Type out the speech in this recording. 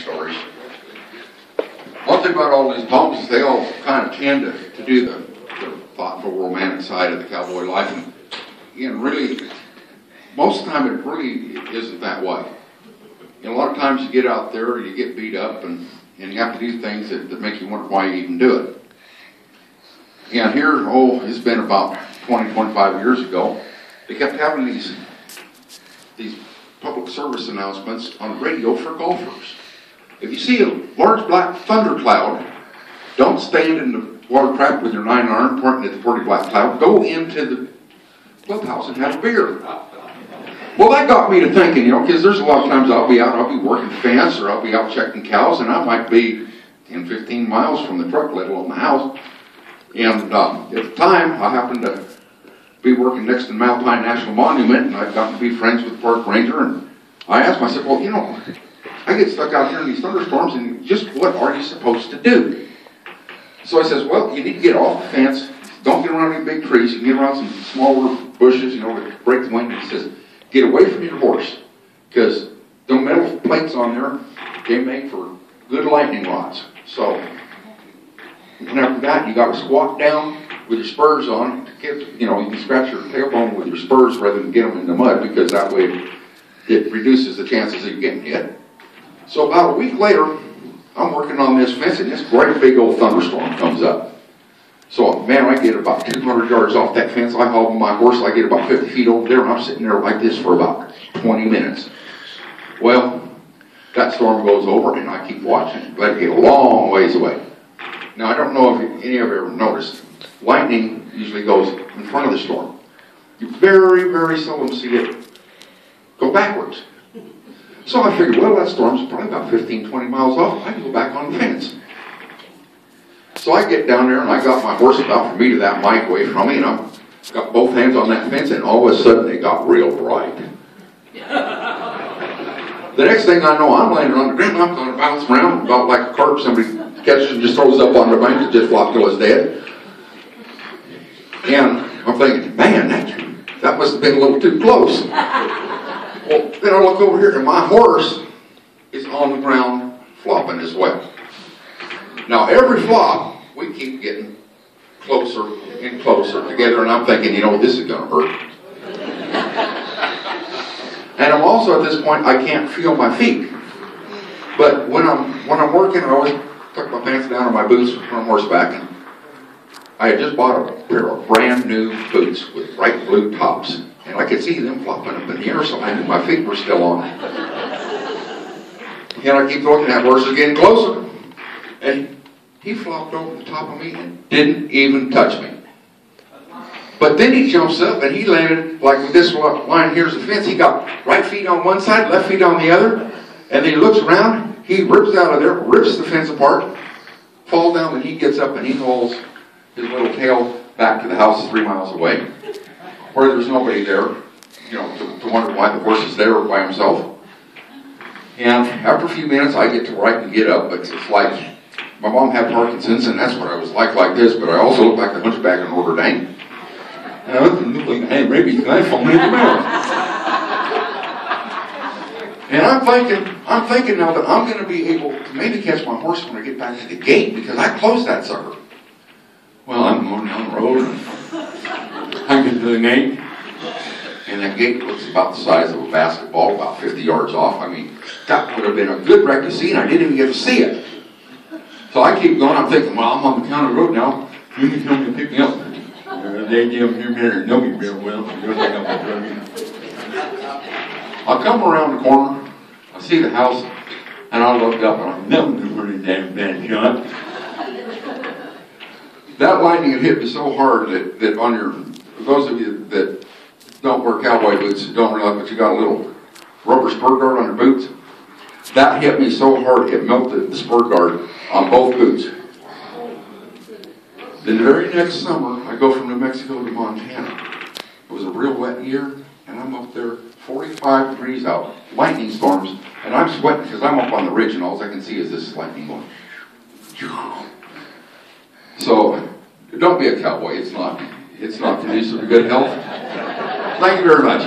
stories. One thing about all these poems is they all kind of tend to do the thoughtful, romantic side of the cowboy life. And again, really, most of the time it really isn't that way. And a lot of times you get out there, you get beat up, and you have to do things that make you wonder why you even do it. And here, it's been about 20, 25 years ago, they kept having these public service announcements on the radio for golfers. If you see a large black thundercloud, don't stand in the water trap with your 9-iron pointing at the pretty black cloud. Go into the clubhouse and have a beer. Well, that got me to thinking, because there's a lot of times I'll be working fence, or I'll be out checking cows, and I might be 10, 15 miles from the truck, let alone the house. And at the time, I happened to be working next to the Malpine National Monument, and I'd gotten to be friends with the park ranger, and I asked him, I said, well, I get stuck out here in these thunderstorms, and just what are you supposed to do? So I says, well, you need to get off the fence, don't get around any big trees, you can get around some smaller bushes, that break the wind. He says, get away from your horse, because the metal plates on there, they make for good lightning rods. So, and after that, you got to squat down with your spurs on to get, you can scratch your tailbone with your spurs rather than get them in the mud, because that way it reduces the chances of you getting hit. So about a week later, I'm working on this fence, and this great big old thunderstorm comes up. So, man, I get about 200 yards off that fence. I haul my horse, I get about 50 feet over there, and I'm sitting there like this for about 20 minutes. Well, that storm goes over, and I keep watching. Let it get a long ways away. Now, I don't know if any of you ever noticed, lightning usually goes in front of the storm. You very, very seldom see it go backwards. So I figured, well, that storm's probably about 15, 20 miles off. I can go back on the fence. So I get down there, and I got my horse about for me to that mic away from me, and I've got both hands on that fence, and all of a sudden it got real bright. The next thing I know, I'm landing on the ground, and I'm going to bounce around about like a carp somebody catches and just throws up on the bank and just flops till it's dead. And I'm thinking, man, that must have been a little too close. Well, then I look over here, and my horse is on the ground flopping as well. Now, every flop, we keep getting closer and closer together, and I'm thinking, this is going to hurt. And I'm also, at this point, I can't feel my feet. But when I'm working, I always tuck my pants down and my boots on horseback. I had just bought a pair of brand new boots with bright blue tops, and I could see them flopping up in the air, so I knew my feet were still on. And I keep looking at horses getting closer, and he flopped over the top of me and didn't even touch me. But then he jumps up and he landed like with this line, here's the fence. He got right feet on one side, left feet on the other. And then he looks around, he rips out of there, rips the fence apart, falls down, and he gets up and he hauls his little tail back to the house 3 miles away, where there's nobody there, to wonder why the horse is there by himself. And after a few minutes, I get to right and get up, but it's like, my mom had Parkinson's, and that's what I was like this, but I also look like the hunchback in Notre Dame. And I look like, hey, maybe he's going to fall into the mouth. And I'm thinking now that I'm going to be able to maybe catch my horse when I get back to the gate, because I closed that sucker. Well, I'm going down the road, and I get to the gate, and that gate looks about the size of a basketball, about 50 yards off. I mean, that would have been a good wreck to see, and I didn't even get to see it. So I keep going, I'm thinking, well, I'm on the county road now. You can come and pick me up. They give me a minute, know me real well. I come around the corner, I see the house, and I look up, and I'm nothing for the damn bad shot. That lightning had hit me so hard that on for those of you that don't wear cowboy boots, don't realize, but you got a little rubber spur guard on your boots. That hit me so hard it melted the spur guard on both boots. Then the very next summer, I go from New Mexico to Montana. It was a real wet year, and I'm up there, 45 degrees out, lightning storms, and I'm sweating because I'm up on the ridge, and all I can see is this lightning going. So, don't be a cowboy. It's not conducive to good health. Thank you very much.